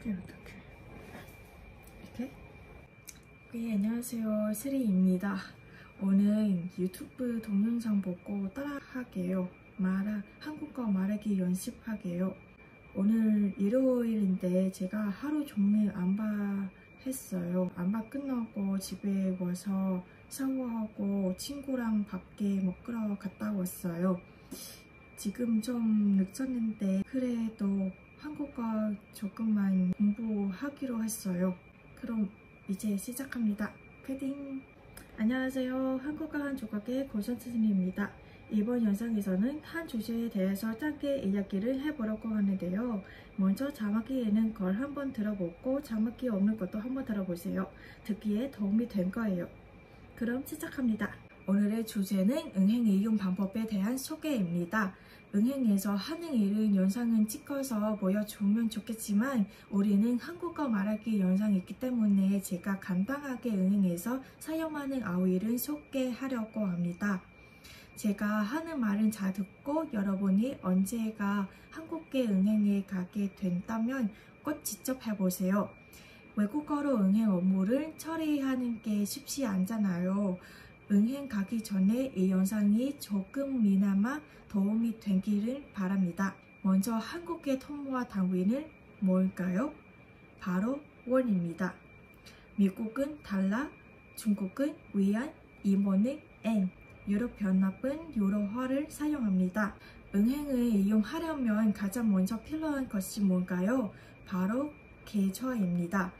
어떡해. 이렇게? 네, 안녕하세요. 스리입니다. 오늘 유튜브 동영상 보고 따라하게요. 한국어 말하기 연습하게요. 오늘 일요일인데 제가 하루 종일 안바 했어요. 안바 끝나고 집에 와서 샤워하고 친구랑 밖에 먹으러 갔다 왔어요. 지금 좀 늦었는데 그래도 한국어 조금만 공부하기로 했어요. 그럼 이제 시작합니다. 패딩! 안녕하세요. 한국어 한 조각의 고선생님입니다. 이번 영상에서는 한 주제에 대해서 짧게 이야기를 해보려고 하는데요. 먼저 자막이 있는 걸 한번 들어보고 자막이 없는 것도 한번 들어보세요. 듣기에 도움이 된 거예요. 그럼 시작합니다. 오늘의 주제는 응행 이용 방법에 대한 소개입니다. 응행에서 하는 일은 영상은 찍어서 보여주면 좋겠지만 우리는 한국어 말하기 영상이 있기 때문에 제가 간단하게 응행에서 사용하는 어휘를 소개하려고 합니다. 제가 하는 말은 잘 듣고 여러분이 언제가 한국계 응행에 가게 된다면 꼭 직접 해보세요. 외국어로 응행 업무를 처리하는 게 쉽지 않잖아요. 응행 가기 전에 이 영상이 조금이나마 도움이 되기를 바랍니다. 먼저 한국의 통화 단위는 뭘까요? 바로 원입니다. 미국은 달러, 중국은 위안, 일본은 엔, 유럽연합은 유로화를 사용합니다. 응행을 이용하려면 가장 먼저 필요한 것이 뭔가요? 바로 계좌입니다.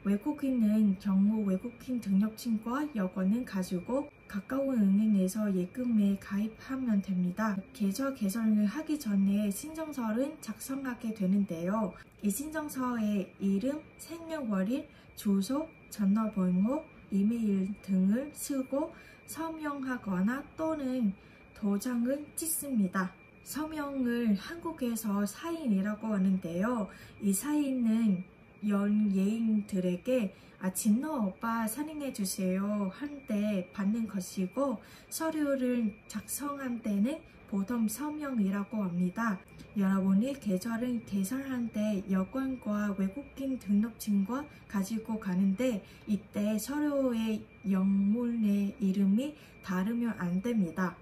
외국인은 경우 외국인 등록증과 여권을 가지고 가까운 은행에서 예금에 가입하면 됩니다. 계좌 개설을 하기 전에 신청서를 작성하게 되는데요. 이 신청서에 이름, 생년월일, 주소, 전화번호, 이메일 등을 쓰고 서명하거나 또는 도장을 찍습니다. 서명을 한국에서 사인이라고 하는데요. 이 사인은 연예인들에게 진호 오빠 사인해주세요 할 때 받는 것이고 서류를 작성한 때는 보통 서명이라고 합니다. 여러분이 계좌를 개설할 때 여권과 외국인 등록증과 가지고 가는데 이때 서류의 영문의 이름이 다르면 안 됩니다.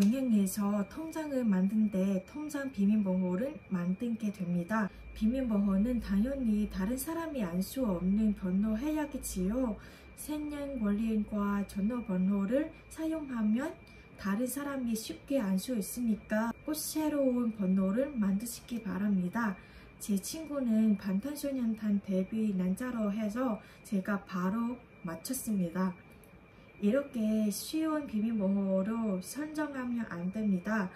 은행에서 통장을 만드는데 통장 비밀번호를 만들게 됩니다. 비밀번호는 당연히 다른 사람이 알 수 없는 번호해야겠지요. 생년월일과 전화번호를 사용하면 다른 사람이 쉽게 알 수 있으니까 꼭 새로운 번호를 만드시기 바랍니다. 제 친구는 방탄소년단 데뷔 난자로 해서 제가 바로 맞췄습니다. 이렇게 쉬운 비밀번호로 선정하면 안 됩니다.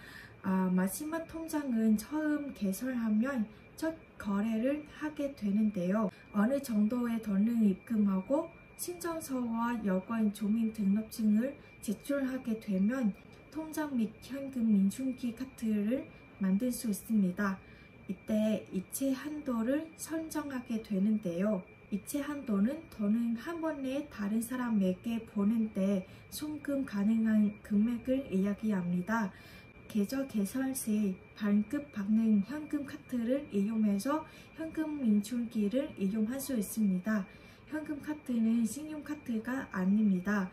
마지막 통장은 처음 개설하면 첫 거래를 하게 되는데요. 어느 정도의 돈을 입금하고 신청서와 여권 주민등록증을 제출하게 되면 통장 및 현금 민중기 카드를 만들 수 있습니다. 이때 이체 한도를 선정하게 되는데요. 이체 한도는 돈은 한 번에 다른 사람에게 보내는데 송금 가능한 금액을 이야기합니다. 계좌 개설 시 발급받는 현금 카드를 이용해서 현금 인출기를 이용할 수 있습니다. 현금 카드는 신용카드가 아닙니다.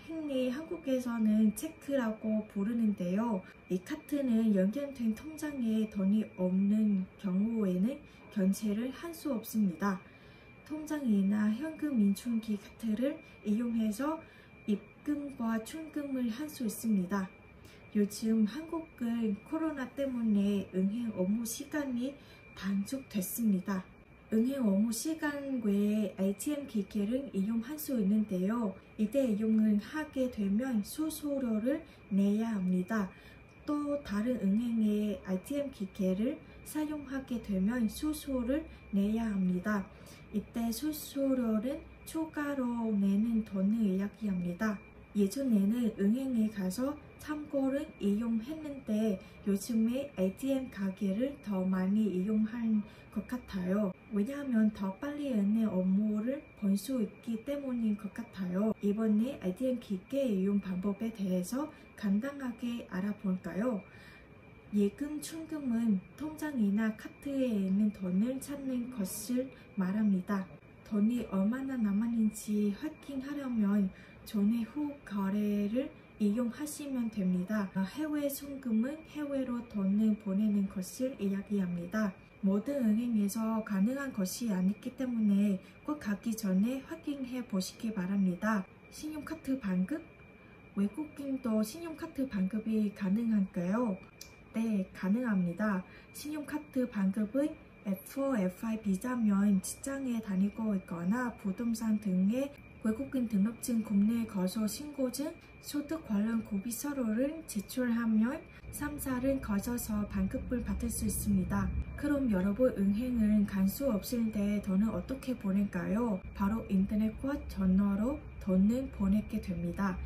흔히 한국에서는 체크라고 부르는데요. 이 카드는 연결된 통장에 돈이 없는 경우에는 결제를 할 수 없습니다. 통장이나 현금 인출기 카드를 이용해서 입금과 출금을 할 수 있습니다. 요즘 한국은 코로나 때문에 은행 업무 시간이 단축됐습니다. 은행 업무 시간 외에 ATM 기계를 이용할 수 있는데요. 이때 이용을 하게 되면 수수료를 내야 합니다. 또 다른 은행의 ATM 기계를 사용하게 되면 수수료를 내야 합니다. 이때 수수료는 추가로 내는 돈을 이야기합니다. 예전에는 은행에 가서 참고를 이용했는데 요즘에 ATM 가게를 더 많이 이용할 것 같아요. 왜냐하면 더 빨리 은행 업무를 볼 수 있기 때문인 것 같아요. 이번에 ATM 기계 이용 방법에 대해서 간단하게 알아볼까요? 예금, 충금은 통장이나 카드에 있는 돈을 찾는 것을 말합니다. 돈이 얼마나 남았는지 확인하려면 전에 후 거래를 이용하시면 됩니다. 해외 송금은 해외로 돈을 보내는 것을 이야기합니다. 모든 은행에서 가능한 것이 아니기 때문에 꼭 가기 전에 확인해 보시기 바랍니다. 신용카드 반급? 외국인도 신용카드 반급이 가능한가요? 네, 가능합니다. 신용카드 반급은 F4, F5 비자면 직장에 다니고 있거나 부동산 등의 외국인 등록증, 국내 거소 신고증, 소득 관련 고비 서류를 제출하면 3살은 거쳐서 반급을 받을 수 있습니다. 그럼 여러분 은행은 갈 수 없을 때 돈을 어떻게 보낼까요? 바로 인터넷과 전화로 돈을 보내게 됩니다.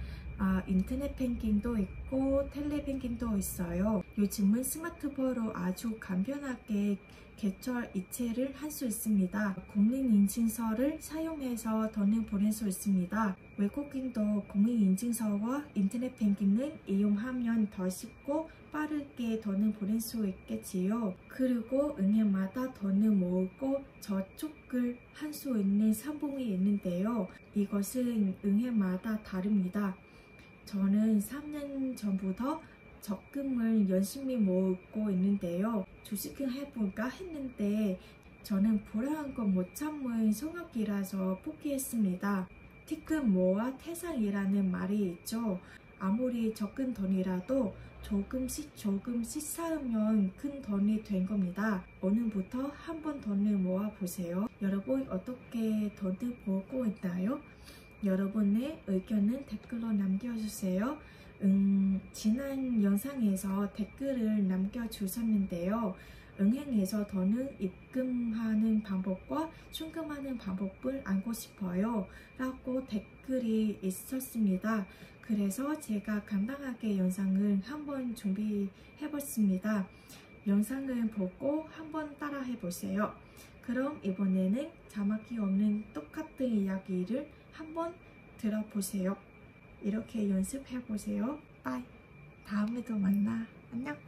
인터넷 뱅킹도 있고 텔레뱅킹도 있어요. 요즘은 스마트폰으로 아주 간편하게 결제 이체를 할 수 있습니다. 공인인증서를 사용해서 돈을 보낼 수 있습니다. 외국인도 공인인증서와 인터넷 뱅킹을 이용하면 더 쉽고 빠르게 돈을 보낼 수 있겠지요. 그리고 은행마다 돈을 모으고 저축을 할 수 있는 상품이 있는데요. 이것은 은행마다 다릅니다. 저는 3년 전부터 적금을 열심히 모으고 있는데요. 주식을 해볼까 했는데 저는 불안한 거 못 참은 성격이라서 포기했습니다. 티끌 모아 태산이라는 말이 있죠. 아무리 적은 돈이라도 조금씩 쌓으면 큰 돈이 된 겁니다. 오늘부터 한번 돈을 모아보세요. 여러분 어떻게 돈을 벌고 있나요? 여러분의 의견은 댓글로 남겨주세요. 지난 영상에서 댓글을 남겨주셨는데요. 은행에서 돈을 입금하는 방법과 송금하는 방법을 알고 싶어요 라고 댓글이 있었습니다. 그래서 제가 간단하게 영상을 한번 준비해봤습니다. 영상을 보고 한번 따라 해보세요. 그럼 이번에는 자막이 없는 똑같은 이야기를 한번 들어보세요. 이렇게 연습해보세요. 빠이. 다음에도 만나. 안녕.